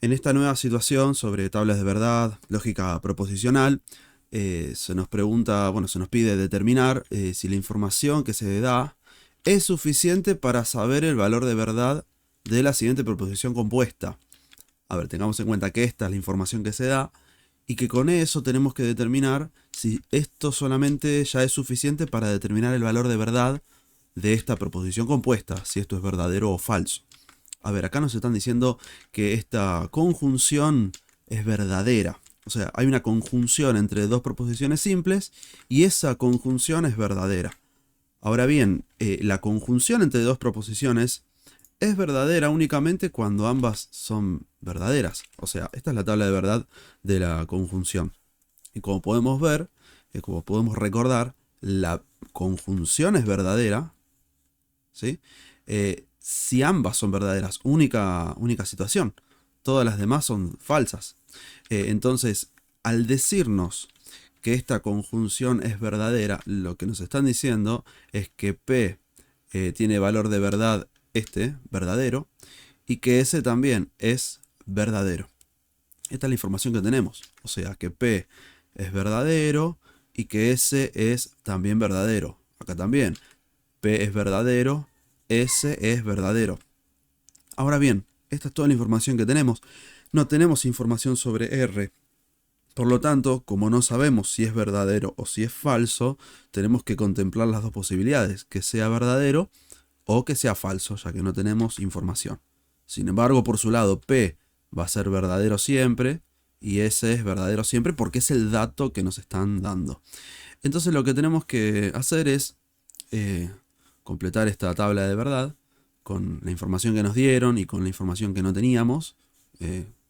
En esta nueva situación sobre tablas de verdad, lógica proposicional, se nos pregunta, bueno, se nos pide determinar si la información que se da es suficiente para saber el valor de verdad de la siguiente proposición compuesta. A ver, tengamos en cuenta que esta es la información que se da y que con eso tenemos que determinar si esto solamente ya es suficiente para determinar el valor de verdad de esta proposición compuesta, si esto es verdadero o falso. A ver, acá nos están diciendo que esta conjunción es verdadera. O sea, hay una conjunción entre dos proposiciones simples y esa conjunción es verdadera. Ahora bien, la conjunción entre dos proposiciones es verdadera únicamente cuando ambas son verdaderas. O sea, esta es la tabla de verdad de la conjunción. Y como podemos ver, como podemos recordar, la conjunción es verdadera, ¿sí? Si ambas son verdaderas, única situación. Todas las demás son falsas. Entonces, al decirnos que esta conjunción es verdadera, lo que nos están diciendo es que P tiene valor de verdad verdadero, y que S también es verdadero. Esta es la información que tenemos. O sea, que P es verdadero y que S es también verdadero. Acá también. P es verdadero, S es verdadero. Ahora bien, esta es toda la información que tenemos. No tenemos información sobre R. Por lo tanto, como no sabemos si es verdadero o si es falso, tenemos que contemplar las dos posibilidades, que sea verdadero o que sea falso, ya que no tenemos información. Sin embargo, por su lado, P va a ser verdadero siempre y S es verdadero siempre porque es el dato que nos están dando. Entonces lo que tenemos que hacer es completar esta tabla de verdad con la información que nos dieron y con la información que no teníamos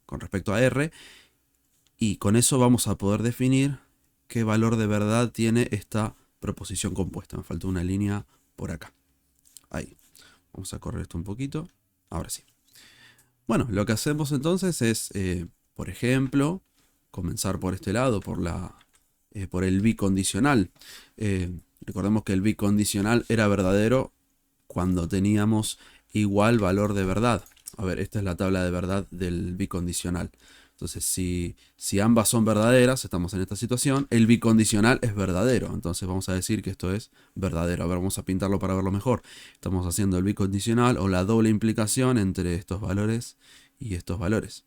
con respecto a R. Y con eso vamos a poder definir qué valor de verdad tiene esta proposición compuesta. Me faltó una línea por acá. Ahí. Vamos a correr esto un poquito. Ahora sí. Bueno, lo que hacemos entonces es, por ejemplo, comenzar por este lado, por el bicondicional. Recordemos que el bicondicional era verdadero cuando teníamos igual valor de verdad. A ver, esta es la tabla de verdad del bicondicional. Entonces, si ambas son verdaderas, estamos en esta situación, el bicondicional es verdadero. Entonces vamos a decir que esto es verdadero. A ver, vamos a pintarlo para verlo mejor. Estamos haciendo el bicondicional o la doble implicación entre estos valores y estos valores.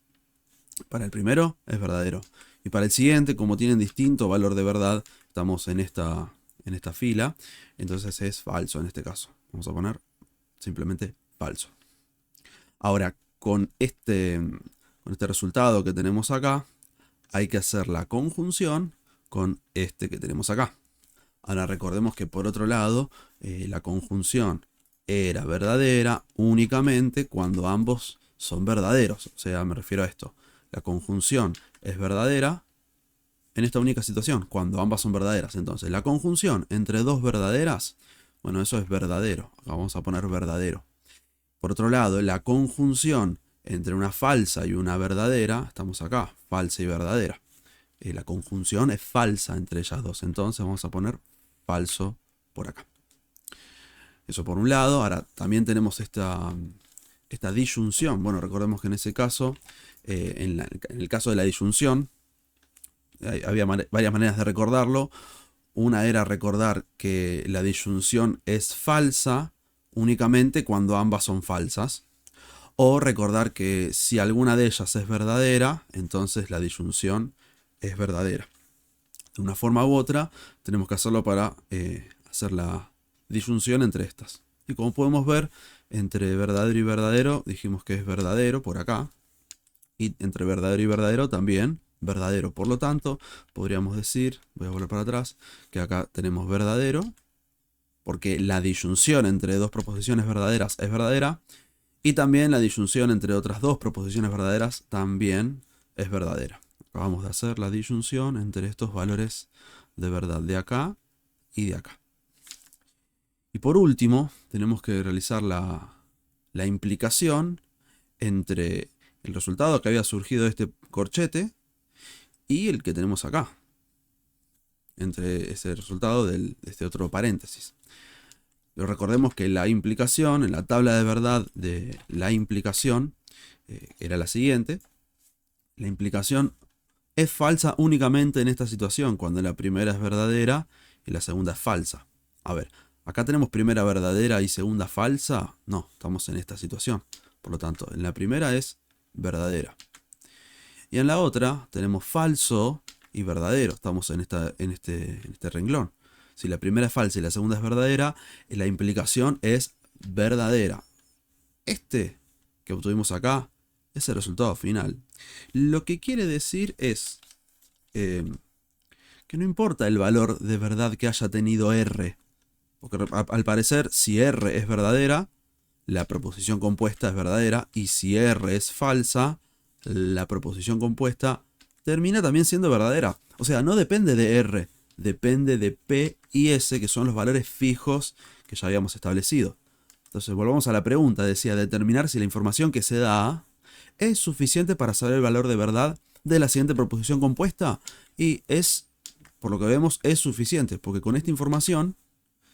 Para el primero es verdadero. Y para el siguiente, como tienen distinto valor de verdad, estamos en esta fila. Entonces es falso en este caso. Vamos a poner simplemente falso. Ahora, con este resultado que tenemos acá, hay que hacer la conjunción con este que tenemos acá. Ahora recordemos que por otro lado, la conjunción era verdadera únicamente cuando ambos son verdaderos. O sea, me refiero a esto. La conjunción es verdadera en esta única situación, cuando ambas son verdaderas. Entonces, la conjunción entre dos verdaderas, bueno, eso es verdadero. Acá vamos a poner verdadero. Por otro lado, la conjunción entre una falsa y una verdadera, estamos acá, falsa y verdadera. La conjunción es falsa entre ellas dos, entonces vamos a poner falso por acá. Eso por un lado. Ahora también tenemos esta disyunción. Bueno, recordemos que en ese caso, en el caso de la disyunción, había varias maneras de recordarlo. Una era recordar que la disyunción es falsa únicamente cuando ambas son falsas. O recordar que si alguna de ellas es verdadera, entonces la disyunción es verdadera. De una forma u otra, tenemos que hacerlo para hacer la disyunción entre estas. Y como podemos ver, entre verdadero y verdadero, dijimos que es verdadero por acá. Y entre verdadero y verdadero también verdadero. Por lo tanto, podríamos decir, voy a volver para atrás, que acá tenemos verdadero, porque la disyunción entre dos proposiciones verdaderas es verdadera. Y también la disyunción entre otras dos proposiciones verdaderas también es verdadera. Acabamos de hacer la disyunción entre estos valores de verdad de acá y de acá. Y por último, tenemos que realizar la implicación entre el resultado que había surgido de este corchete y el que tenemos acá. Entre ese resultado de este otro paréntesis. Pero recordemos que la implicación, en la tabla de verdad de la implicación, era la siguiente. La implicación es falsa únicamente en esta situación, cuando la primera es verdadera y la segunda es falsa. A ver, acá tenemos primera verdadera y segunda falsa. No, estamos en esta situación. Por lo tanto, en la primera es verdadera. Y en la otra tenemos falso y verdadero. Estamos en este renglón. Si la primera es falsa y la segunda es verdadera, la implicación es verdadera. Este que obtuvimos acá es el resultado final. Lo que quiere decir es que no importa el valor de verdad que haya tenido R. Porque al parecer, si R es verdadera, la proposición compuesta es verdadera. Y si R es falsa, la proposición compuesta termina también siendo verdadera. O sea, no depende de R, depende de P y S, que son los valores fijos que ya habíamos establecido. Entonces, volvamos a la pregunta. Decía, determinar si la información que se da es suficiente para saber el valor de verdad de la siguiente proposición compuesta. Y es, por lo que vemos, es suficiente, porque con esta información,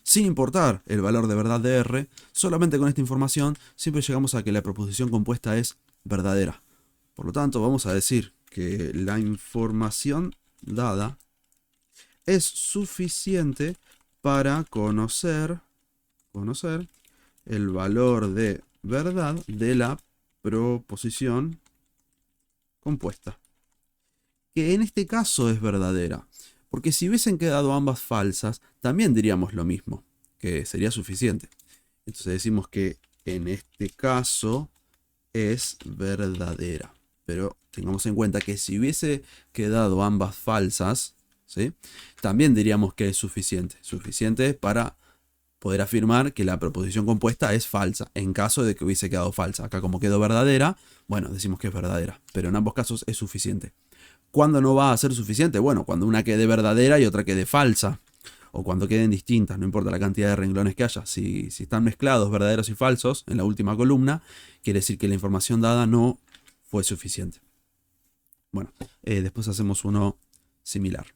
sin importar el valor de verdad de R, solamente con esta información siempre llegamos a que la proposición compuesta es verdadera. Por lo tanto, vamos a decir que la información dada es suficiente para conocer el valor de verdad de la proposición compuesta. Que en este caso es verdadera. Porque si hubiesen quedado ambas falsas, también diríamos lo mismo, que sería suficiente. Entonces decimos que en este caso es verdadera. Pero tengamos en cuenta que si hubiese quedado ambas falsas, ¿sí?, también diríamos que es suficiente. Suficiente para poder afirmar que la proposición compuesta es falsa, en caso de que hubiese quedado falsa. Acá como quedó verdadera, bueno, decimos que es verdadera. Pero en ambos casos es suficiente. ¿Cuándo no va a ser suficiente? Bueno, cuando una quede verdadera y otra quede falsa. O cuando queden distintas, no importa la cantidad de renglones que haya. Si están mezclados verdaderos y falsos en la última columna, quiere decir que la información dada no fue suficiente. Bueno, después hacemos uno similar.